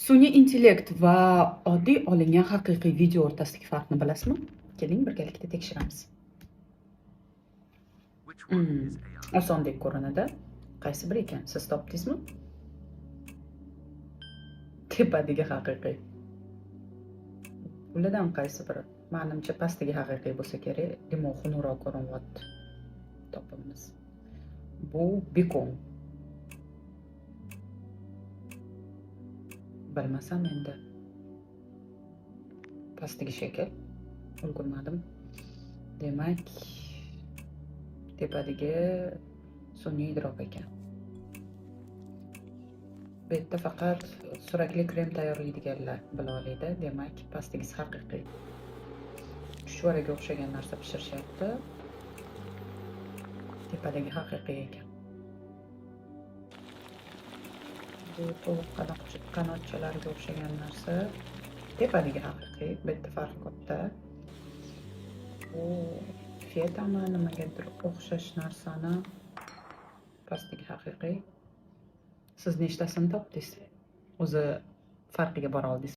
Sun'iy intellekt va oddiy olingan haqiqiy video o'rtasidagi farqni bilasizmi? Keling, birgalikda tekshiramiz. Osondek ko'rinadi. Qaysi biri ekan? Siz topdingizmi? Tepadagi haqiqiy. Ulardan qaysi biri? Menimcha pastdagi haqiqiy bo'lsa kerak. Demak, xunukroq ko'rinyapti. Topamiz. Bu bekon. Bilmasam endi. Pastdagi shakl. Ulgurmadim. Demak, tepadagi sun'iy idrok ekan. Bu yerda faqat surakli krem tayyorlaydiganlar bila oladi. Demak, pastdagisi haqiqiy. Chuchvaraga o'xshagan narsa pishirishyapti. Tepadagi haqiqiy ekan. Bu tovuq qanotchalarga o'xshagan narsa. Tepadagi haqiqiy. Bu yerda farq katta. Bu fetami nimagadir o'xshash narsani pastdagi haqiqiy. Siz nechtasini topdingiz? O'zi farqiga bora oldingiz?